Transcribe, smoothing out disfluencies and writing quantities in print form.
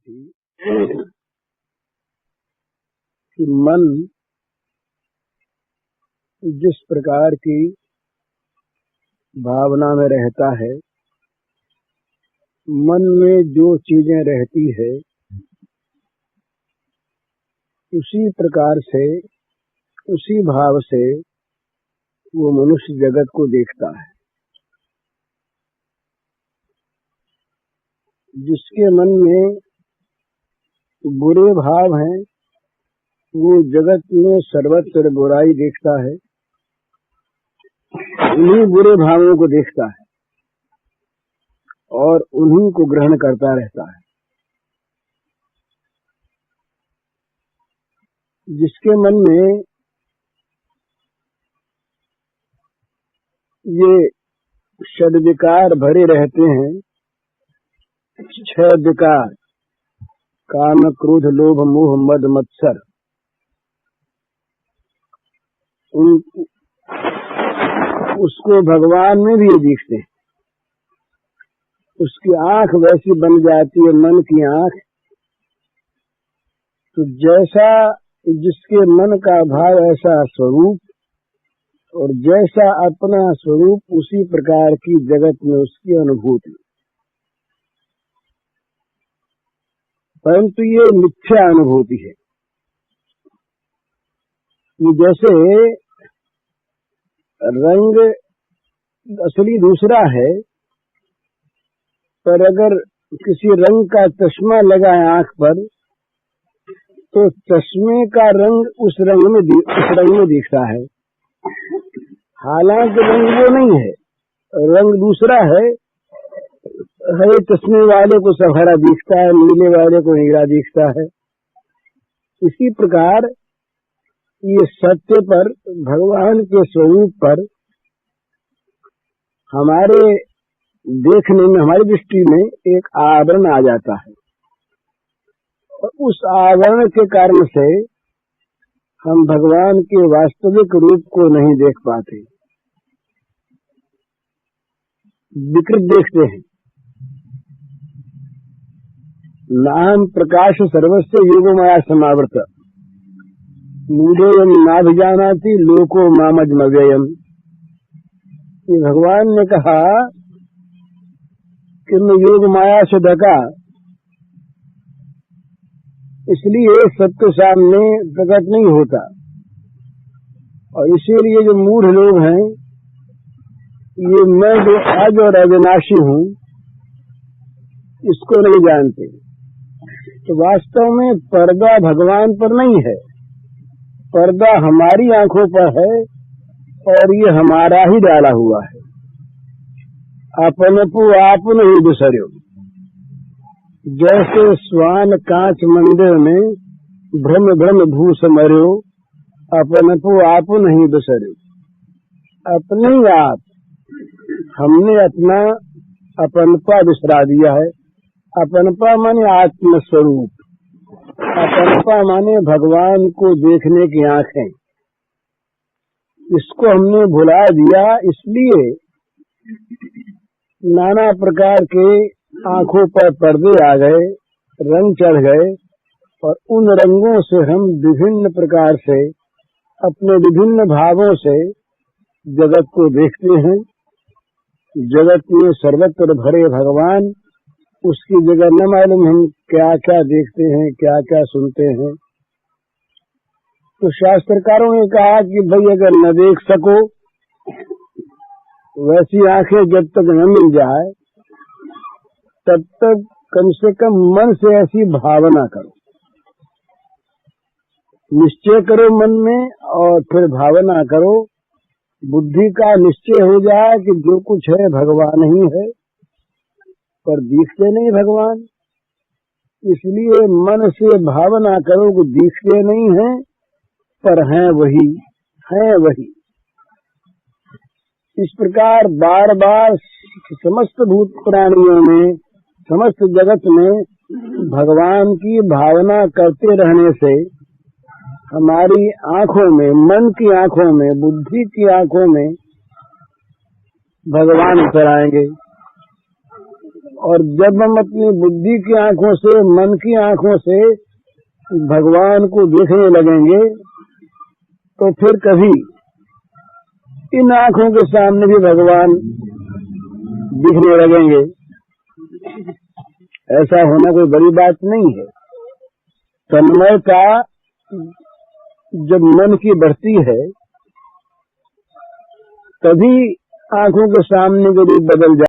थी कि मन जिस प्रकार की भावना में रहता है, मन में जो चीजें रहती है उसी प्रकार से, उसी भाव से वो मनुष्य जगत को देखता है। जिसके मन में बुरे भाव हैं वो जगत में सर्वत्र बुराई देखता है, उन्हीं बुरे भावों को देखता है और उन्हीं को ग्रहण करता रहता है। जिसके मन में ये षड्विकार भरे रहते हैं, 6 विकार, काम क्रोध लोभ मोह मद मत्सर, उसको भगवान में भी दिखते हैं। उसकी आंख वैसी बन जाती है, मन की आंख, तो जैसा जिसके मन का भाव ऐसा स्वरूप, और जैसा अपना स्वरूप उसी प्रकार की जगत में उसकी अनुभूति। परंतु ये मिथ्या अनुभूति है। ये जैसे रंग असली दूसरा है, पर अगर किसी रंग का चश्मा लगाए आंख पर तो चश्मे का रंग उस रंग में दिखता है। हालांकि रंग वो नहीं है, रंग दूसरा है। हरे चश्मे वाले को सब हरा दिखता है, नीले वाले को नीला दिखता है। इसी प्रकार ये सत्य पर, भगवान के स्वरूप पर हमारे देखने में, हमारी दृष्टि में एक आवरण आ जाता है, और उस आवरण के कारण से हम भगवान के वास्तविक रूप को नहीं देख पाते, विकृत देखते हैं। नाम प्रकाश सर्वस्य योगमाया समावृत, मूढ़ोऽयं नाभिजानाति लोको मामजमव्ययम्। ये भगवान ने कहा कि मैं योग माया से ढका, इसलिए सत्य सामने प्रकट नहीं होता, और इसीलिए जो मूढ़ लोग हैं, ये मैं जो आज और अविनाशी हूँ इसको नहीं जानते। तो वास्तव में पर्दा भगवान पर नहीं है, पर्दा हमारी आंखों पर है, और ये हमारा ही डाला हुआ है। अपनपु आपन ही दुसर्यो, जैसे स्वान कांच मंदिर में भ्रम भ्रम भूस मर्यो, अपनपु आपन ही दुसर्यो। अपने ही आप, हमने अपना अपनपा बिसरा दिया है। अपनपा माने आत्मस्वरूप, अपनपा माने भगवान को देखने की आंखें, इसको हमने भुला दिया। इसलिए नाना प्रकार के आंखों पर पर्दे आ गए, रंग चढ़ गए, और उन रंगों से हम विभिन्न प्रकार से, अपने विभिन्न भावों से जगत को देखते हैं। जगत में सर्वत्र भरे भगवान, उसकी जगह न मालूम हम क्या क्या देखते हैं, क्या क्या सुनते हैं। तो शास्त्रकारों ने कहा कि भाई अगर न देख सको, वैसी आंखें जब तक न मिल जाए, तब तक कम से कम मन से ऐसी भावना करो, निश्चय करो मन में, और फिर भावना करो। बुद्धि का निश्चय हो जाए कि जो कुछ है भगवान ही है, पर दिखते नहीं भगवान। इसलिए मन से भावना करो कि दिखते नहीं हैं, पर हैं वही, हैं वही। इस प्रकार बार बार समस्त भूत प्राणियों में, समस्त जगत में भगवान की भावना करते रहने से हमारी आंखों में, मन की आंखों में, बुद्धि की आंखों में भगवान उतर आएंगे। और जब हम अपनी बुद्धि की आंखों से, मन की आंखों से भगवान को देखने लगेंगे तो फिर कभी इन आंखों के सामने भी भगवान दिखने लगेंगे। ऐसा होना कोई बड़ी बात नहीं है। तन्मयता जब मन की बढ़ती है तभी आंखों के सामने के रूप बदल जाए।